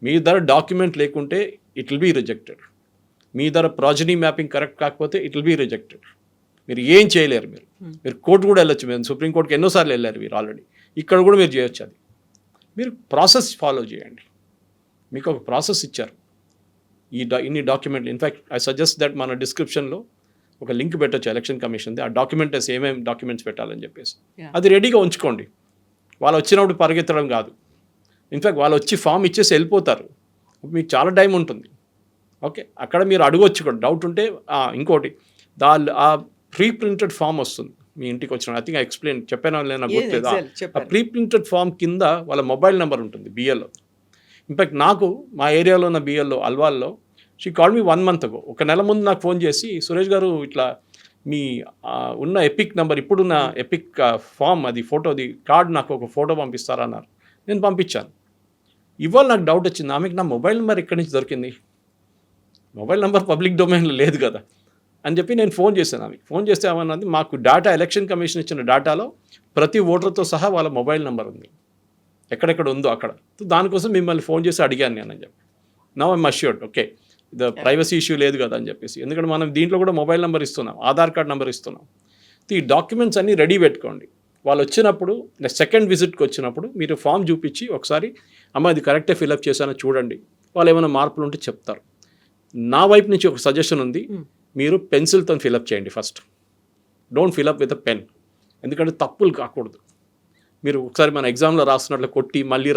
మీ దగ్గర డాక్యుమెంట్ లేకుంటే ఇట్ విల్ బీ రిజెక్టెడ్. మీ దగ్గర ప్రాజనీ మ్యాపింగ్ కరెక్ట్ కాకపోతే ఇట్ విల్ బీ రిజెక్టెడ్. మీరు ఏం చేయలేరు. మీరు కోర్టు కూడా వెళ్ళొచ్చు. మేము సుప్రీంకోర్టుకి ఎన్నోసార్లు వెళ్ళారు మీరు ఆల్రెడీ. ఇక్కడ కూడా మీరు చేయొచ్చు. అది మీరు ప్రాసెస్ ఫాలో చేయండి. మీకు ఒక ప్రాసెస్ ఇచ్చారు, ఇన్ని డాక్యుమెంట్లు. ఇన్ఫ్యాక్ట్ ఐ సజెస్ట్ దట్ మన డిస్క్రిప్షన్లో ఒక లింక్ పెట్టచ్చు ఎలక్షన్ కమిషన్ది. ఆ డాక్యుమెంట్స్ ఏమేమి డాక్యుమెంట్స్ పెట్టాలని చెప్పేసి అది రెడీగా ఉంచుకోండి. వాళ్ళు వచ్చినప్పుడు పరిగెత్తడం కాదు. ఇన్ఫ్యాక్ట్ వాళ్ళు వచ్చి ఫామ్ ఇచ్చేసి వెళ్ళిపోతారు, మీకు చాలా టైం ఉంటుంది. ఓకే, అక్కడ మీరు అడగొచ్చు కూడా డౌట్ ఉంటే. ఇంకోటి, ఆ ప్రీ ప్రింటెడ్ ఫామ్ వస్తుంది మీ ఇంటికి వచ్చిన. ఐ థింక్ ఐ ఎక్స్ప్లెయిన్ చెప్పాను లేనా గుర్తులేదు. ఆ ప్రీ ప్రింటెడ్ ఫామ్ కింద వాళ్ళ మొబైల్ నెంబర్ ఉంటుంది బిఎల్లో. ఇన్ఫ్యాక్ట్ నాకు మా ఏరియాలో ఉన్న బిఎల్లో అల్వాల్లో she call me 1 month ago. ఒక నెల ముందు నాకు ఫోన్ చేసి, సురేష్ గారు ఇట్లా మీ ఉన్న ఎపిక్ నెంబర్, ఇప్పుడున్న ఎపిక్ ఫామ్, అది ఫోటోది కార్డ్, నాకు ఒక ఫోటో పంపిస్తారన్నారు. నేను పంపించాను. ఇవాళ నాకు డౌట్ వచ్చింది, ఆమెకి నా మొబైల్ నెంబర్ ఎక్కడి నుంచి దొరికింది? మొబైల్ నెంబర్ పబ్లిక్ డొమైన్లో లేదు కదా అని చెప్పి నేను ఫోన్ చేశాను ఆమెకి. ఫోన్ చేస్తే ఏమన్నది, మాకు డేటా, ఎలక్షన్ కమిషన్ ఇచ్చిన డేటాలో ప్రతి ఓటర్తో సహా వాళ్ళ మొబైల్ నెంబర్ ఉంది, ఎక్కడెక్కడ ఉందో అక్కడ. దానికోసం మిమ్మల్ని ఫోన్ చేసి అడిగాను నేను అని చెప్పి. నౌ ఐమ్ అష్యూర్డ్, ఓకే, ఇది ప్రైవసీ ఇష్యూ లేదు కదా అని చెప్పేసి. ఎందుకంటే మనం దీంట్లో కూడా మొబైల్ నెంబర్ ఇస్తున్నాం, ఆధార్ కార్డ్ నెంబర్ ఇస్తున్నాం. ఈ డాక్యుమెంట్స్ అన్నీ రెడీ పెట్టుకోండి. వాళ్ళు వచ్చినప్పుడు, సెకండ్ విజిట్కి వచ్చినప్పుడు మీరు ఫామ్ చూపించి ఒకసారి, అమ్మ ఇది కరెక్టే ఫిలప్ చేశానో చూడండి, వాళ్ళు ఏమైనా మార్పులు ఉంటే చెప్తారు. నా వైపు నుంచి ఒక సజెషన్ ఉంది, మీరు పెన్సిల్తో ఫిలప్ చేయండి first. Don't fill up with a pen, ఎందుకంటే తప్పులు కాకూడదు. మీరు ఒకసారి మన ఎగ్జామ్లో రాస్తున్నట్లు కొట్టి మళ్ళీ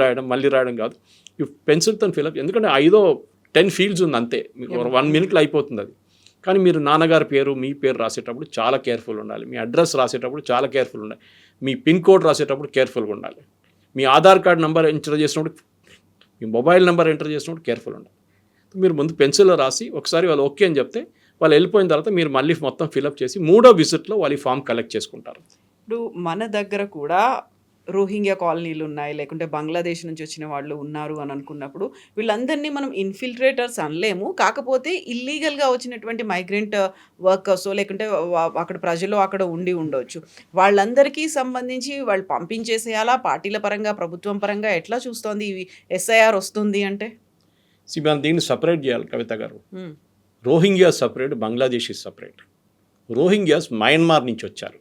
రాయడం కాదు. ఈ పెన్సిల్తో ఫిలప్, ఎందుకంటే 5-10 ఫీల్డ్స్ ఉంది అంతే, మీకు 1 minute అయిపోతుంది అది. కానీ మీరు నాన్నగారి పేరు, మీ పేరు రాసేటప్పుడు చాలా కేర్ఫుల్ ఉండాలి. మీ అడ్రస్ రాసేటప్పుడు చాలా కేర్ఫుల్ ఉండాలి. మీ పిన్ కోడ్ రాసేటప్పుడు కేర్ఫుల్గా ఉండాలి. మీ ఆధార్ కార్డ్ నెంబర్ ఎంటర్ చేసినప్పుడు, మీ మొబైల్ నెంబర్ ఎంటర్ చేసినప్పుడు కేర్ఫుల్ ఉండాలి. మీరు ముందు పెన్సిల్లో రాసి ఒకసారి వాళ్ళు ఓకే అని చెప్తే, వాళ్ళు వెళ్ళిపోయిన తర్వాత మీరు మళ్ళీ మొత్తం ఫిలప్ చేసి 3వ విజిట్లో వాళ్ళు ఈ ఫామ్ కలెక్ట్ చేసుకుంటారు. ఇప్పుడు మన దగ్గర కూడా రోహింగ్యా కాలనీలు ఉన్నాయి, లేకుంటే బంగ్లాదేశ్ నుంచి వచ్చిన వాళ్ళు ఉన్నారు అని అనుకున్నప్పుడు వీళ్ళందరినీ మనం ఇన్ఫిల్ట్రేటర్స్ అనలేము. కాకపోతే ఇల్లీగల్గా వచ్చినటువంటి మైగ్రెంట్ వర్కర్స్, లేకుంటే అక్కడ ప్రజలు అక్కడ ఉండి ఉండొచ్చు. వాళ్ళందరికీ సంబంధించి వాళ్ళు పంపించేసేయాలా? పార్టీల పరంగా, ప్రభుత్వం పరంగా ఎట్లా చూస్తోంది ఇవి ఎస్ఐఆర్ వస్తుంది అంటే? మనం దీన్ని సపరేట్ చేయాలి కవిత గారు. Rohingyas separate, Bangladeshi separate. Rohingyas Myanmar నుంచి వచ్చారు.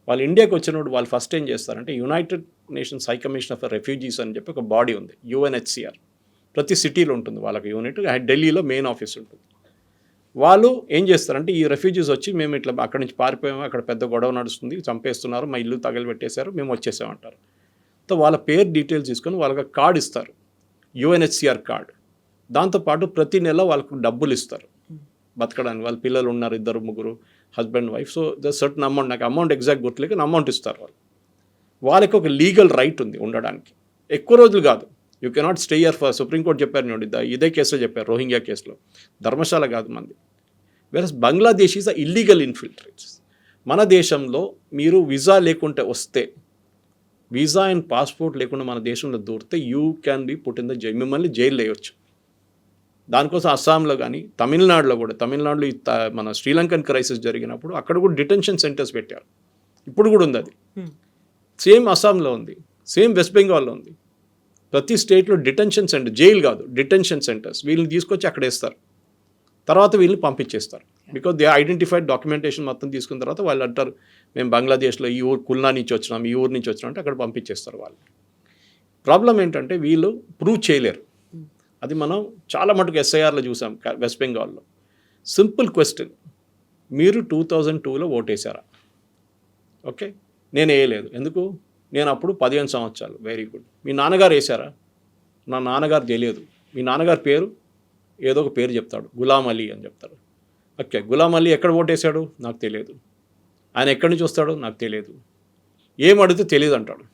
వాళ్ళు ఇండియాకి వచ్చినప్పుడు వాళ్ళు ఫస్ట్ ఏం చేస్తారంటే, United nations high commission for refugees అని చెప్పి ఒక బాడీ ఉంది, UNHCR. ప్రతి సిటీలో ఉంటుంది వాళ్ళకి యూనిట్. ఢిల్లీలో మెయిన్ ఆఫీస్ ఉంటుంది. వాళ్ళు ఏం చేస్తారంటే, ఈ రెఫ్యూజీస్ వచ్చి మేము ఇట్లా అక్కడి నుంచి పారిపోయాము, అక్కడ పెద్ద గొడవ నడుస్తుంది, చంపేస్తున్నారు, మా ఇల్లు తగలబెట్టేశారు, మేము వచ్చేసామంటారు. సో వాళ్ళ పేరు డీటెయిల్స్ తీసుకొని వాళ్ళకి కార్డు ఇస్తారు, UNHCR కార్డు. దాంతోపాటు ప్రతి నెల వాళ్ళకు డబ్బులు ఇస్తారు బతకడానికి. వాళ్ళ పిల్లలు ఉన్నారు, 2-3, husband wife. So the certain amount, నాకు అమౌంట్ ఎగ్జాక్ట్ గుర్తులేక అమౌంట్ ఇస్తారు వాళ్ళు. వాళ్ళకి ఒక లీగల్ రైట్ ఉంది ఉండడానికి. ఎక్కువ రోజులు కాదు, you cannot stay here for. Supreme court చెప్పారు చూడండి, ఇదే కేసులో చెప్పారు, రోహింగ్యా కేసులో. ధర్మశాల కాదు మంది. వేరస్ బంగ్లాదేశ్ ఈజ్ ఇల్లీగల్ ఇన్ఫిల్ట్రేట్స్. మన దేశంలో మీరు వీసా లేకుంటే వస్తే, వీసా అండ్ పాస్పోర్ట్ లేకుండా మన దేశంలో దూరితే, you can be put in the jail. మిమ్మల్ని జైలు వేయవచ్చు. దానికోసం అస్సాంలో కానీ తమిళనాడులో కూడా, తమిళనాడులో మన శ్రీలంకన్ క్రైసిస్ జరిగినప్పుడు అక్కడ కూడా డిటెన్షన్ సెంటర్స్ పెట్టారు. ఇప్పుడు కూడా ఉంది అది. సేమ్ అస్సాంలో ఉంది, సేమ్ వెస్ట్ బెంగాల్లో ఉంది. ప్రతి స్టేట్లో డిటెన్షన్ సెంటర్, జైలు కాదు డిటెన్షన్ సెంటర్స్, వీళ్ళని తీసుకొచ్చి అక్కడ వేస్తారు. తర్వాత వీళ్ళని పంపించేస్తారు. బికాజ్ దే ఐడెంటిఫైడ్ డాక్యుమెంటేషన్ మొత్తం తీసుకున్న తర్వాత వాళ్ళు అంటారు మేము బంగ్లాదేశ్లో ఈ ఊరు కుల్నా నుంచి వచ్చినాం, ఈ ఊరు నుంచి వచ్చినాం అంటే అక్కడ పంపించేస్తారు వాళ్ళు. ప్రాబ్లం ఏంటంటే వీళ్ళు ప్రూవ్ చేయలేరు. అది మనం చాలా మటుకు ఎస్ఐఆర్లో చూసాం వెస్ట్ బెంగాల్లో. సింపుల్ క్వశ్చన్, మీరు 2002లో ఓటేశారా? ఓకే, నేను వేయలేదు. ఎందుకు? నేను అప్పుడు 15 సంవత్సరాలు. Very good. మీ నాన్నగారు వేశారా? నా నాన్నగారు తెలియదు. మీ నాన్నగారి పేరు ఏదో ఒక పేరు చెప్తాడు, గులాం అలీ అని చెప్తాడు. ఓకే, గులాం అలీ ఎక్కడ ఓటేశాడు? నాకు తెలియదు. ఆయన ఎక్కడి నుంచి వస్తాడో నాకు తెలియదు. ఏం అడిగితే తెలియదు అంటాడు.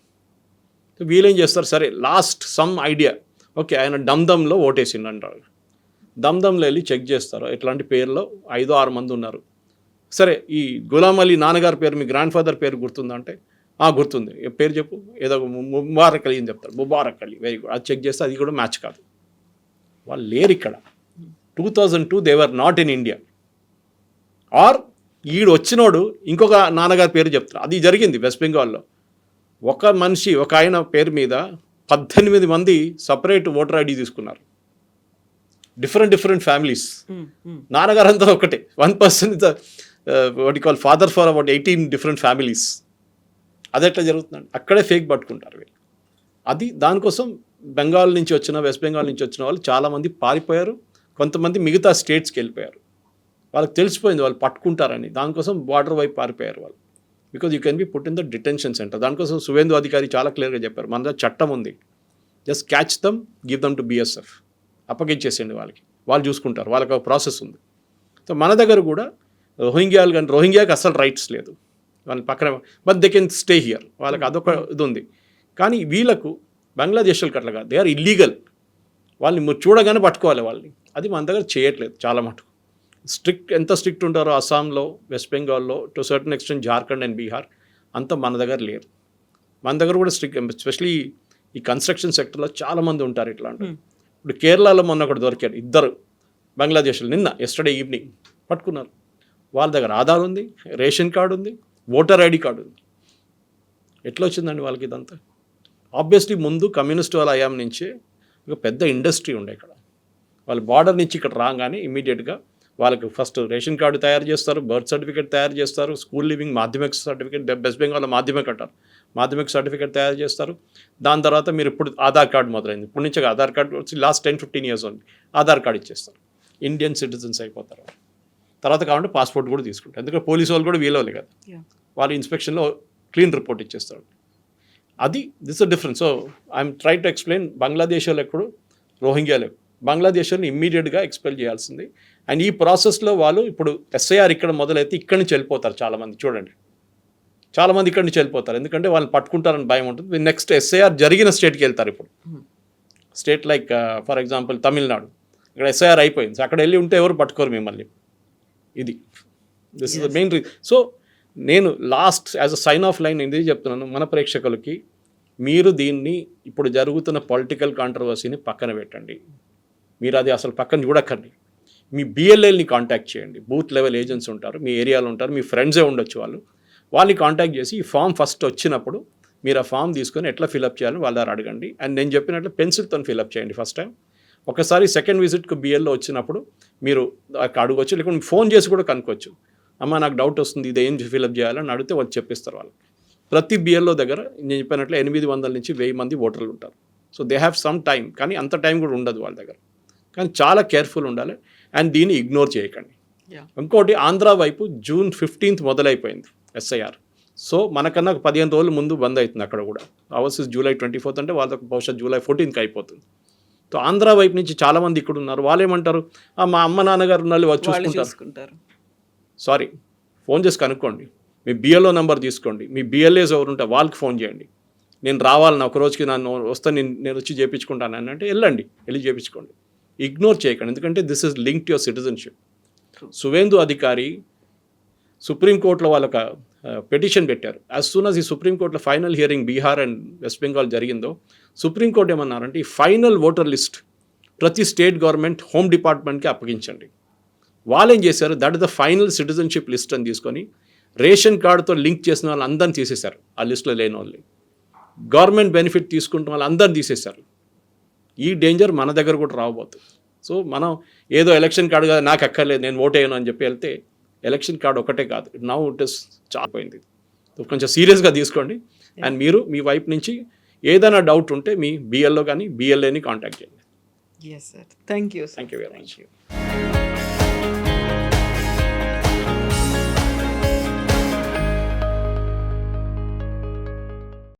వీళ్ళేం చేస్తారు, సరే లాస్ట్ సమ్ ఐడియా, ఓకే ఆయన దమ్దమ్లో ఓటేసిండు అంటారు. దమ్దమ్లో వెళ్ళి చెక్ చేస్తారు, ఇట్లాంటి పేర్లో 5-6 మంది ఉన్నారు. సరే ఈ గులాం అలీ నాన్నగారి పేరు, మీ గ్రాండ్ ఫాదర్ పేరు గుర్తుందంటే గుర్తుంది. పేరు చెప్పు. ఏదో ముబారక్ అలీ అని చెప్తారు. Mubarak Ali, very good. అది చెక్ చేస్తే అది కూడా మ్యాచ్ కాదు. వాళ్ళు లేరు ఇక్కడ. 2002 they were not in India. Or ఈడు వచ్చినోడు ఇంకొక నాన్నగారి పేరు చెప్తారు. అది జరిగింది వెస్ట్ బెంగాల్లో. ఒక మనిషి, ఒక ఆయన పేరు మీద 18 మంది సపరేట్ ఓటర్ ఐడి తీసుకున్నారు. Different families. నాన్నగారు అంతా ఒకటే. 1 person is what you call father for about 18 different families. అది ఎట్లా జరుగుతుందండి? అక్కడే ఫేక్ పట్టుకుంటారు వీళ్ళు. అది దానికోసం బెంగాల్ నుంచి వచ్చిన, వెస్ట్ బెంగాల్ నుంచి వచ్చిన వాళ్ళు చాలామంది పారిపోయారు. కొంతమంది మిగతా స్టేట్స్కి వెళ్ళిపోయారు. వాళ్ళకి తెలిసిపోయింది వాళ్ళు పట్టుకుంటారని. దానికోసం బార్డర్ వైపు పారిపోయారు వాళ్ళు. Because you can be put in the detention centre. దానికోసం సువేందు అధికారి చాలా క్లియర్గా చెప్పారు, మన దగ్గర చట్టం ఉంది, just catch them, give them to BSF, అప్పగించేసేయండి వాళ్ళకి, వాళ్ళు చూసుకుంటారు, వాళ్ళకి ఒక ప్రాసెస్ ఉంది. సో మన దగ్గర కూడా రోహింగ్యాలు కానీ, రోహింగ్యాకి అసలు రైట్స్ లేదు, వాళ్ళ పక్కన, but they can stay here, వాళ్ళకి అదొక ఇది ఉంది. కానీ వీళ్ళకు బంగ్లాదేశ్లకు అట్లా కాదు, దే ఆర్ ఇల్లీగల్. వాళ్ళని చూడగానే పట్టుకోవాలి వాళ్ళని. అది మన దగ్గర చేయట్లేదు చాలా మటుకు. ఎంత స్ట్రిక్ట్ ఉంటారో అస్సాంలో, వెస్ట్ బెంగాల్లో, to certain extent Jharkhand and Bihar, అంత మన దగ్గర లేరు. మన దగ్గర కూడా స్ట్రిక్ట్, ఎస్పెషలీ ఈ కన్స్ట్రక్షన్ సెక్టర్లో చాలామంది ఉంటారు ఇట్లా అంటే. ఇప్పుడు కేరళలో మొన్న ఒకటి దొరికారు, 2 బంగ్లాదేశ్లో, నిన్న ఎస్టర్డే ఈవినింగ్ పట్టుకున్నారు. వాళ్ళ దగ్గర ఆధార్ ఉంది, రేషన్ కార్డు ఉంది, ఓటర్ ఐడి కార్డు ఉంది. ఎట్లా వచ్చిందండి వాళ్ళకి ఇదంతా? ఆబ్వియస్లీ ముందు కమ్యూనిస్ట్ వాళ్ళ హయాం నుంచే ఒక పెద్ద ఇండస్ట్రీ ఉండే ఇక్కడ. వాళ్ళు బార్డర్ నుంచి ఇక్కడ రాగానే ఇమీడియట్గా వాళ్ళకి ఫస్ట్ రేషన్ కార్డు తయారు చేస్తారు, బర్త్ సర్టిఫికేట్ తయారు చేస్తారు, స్కూల్ లివింగ్ మాధ్యమిక సర్టిఫికేట్, వెస్ట్ బెంగాల్లో మాధ్యమిక అంటారు, మాధ్యమిక సర్టిఫికేట్ తయారు చేస్తారు. దాని తర్వాత మీరు ఇప్పుడు ఆధార్ కార్డు మొదలైంది, ఇప్పుడు నుంచి ఆధార్ కార్డు వచ్చి లాస్ట్ 10-15 years ఉంది, ఆధార్ కార్డు ఇచ్చేస్తారు, ఇండియన్ సిటిజన్స్ అయిపోతారు. తర్వాత కావాలంటే పాస్పోర్ట్ కూడా తీసుకుంటారు, ఎందుకంటే పోలీసు వాళ్ళు కూడా వీలవాలి కదా, వాళ్ళు ఇన్స్పెక్షన్లో క్లీన్ రిపోర్ట్ ఇచ్చేస్తారు. అది this a difference. So I'm try to explain, బంగ్లాదేశ్లో ఎక్కడు, రోహింగ్యాలో ఇమ్మీడియట్గా ఇమ్మీడియట్గా ఎక్స్పెల్ చేయాల్సింది. అండ్ ఈ ప్రాసెస్లో వాళ్ళు ఇప్పుడు ఎస్ఐఆర్ ఇక్కడ మొదలైతే ఇక్కడి నుంచి వెళ్ళిపోతారు చాలామంది. చూడండి, చాలామంది ఇక్కడి నుంచి వెళ్ళిపోతారు, ఎందుకంటే వాళ్ళని పట్టుకుంటారని భయం ఉంటుంది. నెక్స్ట్ ఎస్ఐఆర్ జరిగిన స్టేట్కి వెళ్తారు. ఇప్పుడు state like for example Tamil Nadu, ఇక్కడ ఎస్ఐఆర్ అయిపోయింది, అక్కడ వెళ్ళి ఉంటే ఎవరు పట్టుకోరు మిమ్మల్ని. ఇది this is the main reason. So నేను last as a sign off line ఇది చెప్తున్నాను మన ప్రేక్షకులకి, మీరు దీన్ని ఇప్పుడు జరుగుతున్న పొలిటికల్ కాంట్రవర్సీని పక్కన పెట్టండి. మీరు అది అసలు పక్కన చూడకండి. మీ బిఎల్ఎల్ని కాంటాక్ట్ చేయండి, బూత్ లెవెల్ ఏజెంట్స్ ఉంటారు, మీ ఏరియాలో ఉంటారు, మీ ఫ్రెండ్సే ఉండొచ్చు, వాళ్ళని కాంటాక్ట్ చేసి ఈ ఫామ్ ఫస్ట్ వచ్చినప్పుడు మీరు ఆ ఫామ్ తీసుకొని ఎట్లా ఫిలప్ చేయాలని వాళ్ళ దగ్గర అడగండి. అండ్ నేను చెప్పినట్లు పెన్సిల్తో ఫిలప్ చేయండి ఫస్ట్ టైం. ఒకసారి సెకండ్ విజిట్కి బిఎల్లో వచ్చినప్పుడు మీరు అడగవచ్చు, లేకుంటే ఫోన్ చేసి కూడా కనుక్కోవచ్చు, అమ్మ నాకు డౌట్ వస్తుంది, ఇది ఏం ఫిలప్ చేయాలని అడిగితే వాళ్ళు చెప్పిస్తారు. వాళ్ళు ప్రతి బిఎల్లో దగ్గర నేను చెప్పినట్లు 800 నుంచి 1000 మంది ఓటర్లు ఉంటారు. So they have some time, కానీ అంత టైం కూడా ఉండదు వాళ్ళ దగ్గర. కానీ చాలా కేర్ఫుల్ ఉండాలి అండ్ దీన్ని ఇగ్నోర్ చేయకండి. ఇంకోటి, ఆంధ్ర వైపు June 15th మొదలైపోయింది ఎస్ఐఆర్. సో మనకన్నా 15 రోజుల ముందు బంద్ అవుతుంది అక్కడ కూడా. అవర్స్ July 24th అంటే వాళ్ళకి బహుశా July 14th అయిపోతుంది. సో ఆంధ్ర వైపు నుంచి చాలామంది ఇక్కడ ఉన్నారు. వాళ్ళు ఏమంటారు, మా అమ్మ నాన్నగారు ఉన్నారు, వాళ్ళు చూసుకుంటారు. సారీ, ఫోన్ చేసి కనుక్కోండి, మీ బిఎల్ఓ నెంబర్ తీసుకోండి, మీ బిఎల్ఏస్ ఎవరు ఉంటే వాళ్ళకి ఫోన్ చేయండి, నేను రావాలని ఒక రోజుకి నన్ను వస్తే నేను వచ్చి చేయించుకుంటాను అని అంటే వెళ్ళి చేయించుకోండి. ఇగ్నోర్ చేయకండి, ఎందుకంటే this is link to your citizenship. Suvendu అధికారి సుప్రీంకోర్టులో వాళ్ళొక పెటిషన్ పెట్టారు. యాజ్ సూన్ యాజ్ ఈ సుప్రీంకోర్టులో final hearing Bihar and west Bengal జరిగిందో, సుప్రీంకోర్టు ఏమన్నారంటే ఈ ఫైనల్ ఓటర్ లిస్ట్ ప్రతి స్టేట్ గవర్నమెంట్ హోమ్ డిపార్ట్మెంట్కి అప్పగించండి. వాళ్ళు ఏం చేశారు, that is the final citizenship list అని తీసుకొని రేషన్ కార్డుతో లింక్ చేసిన వాళ్ళు అందరిని తీసేశారు. ఆ లిస్టులో లేని వాళ్ళు, గవర్నమెంట్ బెనిఫిట్ తీసుకుంటున్న వాళ్ళు అందరిని తీసేశారు. ఈ డేంజర్ మన దగ్గర కూడా రాబోతుంది. సో మనం ఏదో ఎలక్షన్ కార్డు కాదు నాకు అక్కర్లేదు నేను ఓట్ వేయను అని చెప్పి వెళ్తే ఎలక్షన్ కార్డు ఒకటే కాదు, నౌ ఇట్ ఇస్ చాలా పోయింది. సో కొంచెం సీరియస్గా తీసుకోండి. అండ్ మీరు మీ వైపు నుంచి ఏదైనా డౌట్ ఉంటే మీ బిఎల్ఓ కానీ బిఎల్ఏని కాంటాక్ట్ చేయండి. Yes sir, thank you. Thank you very much.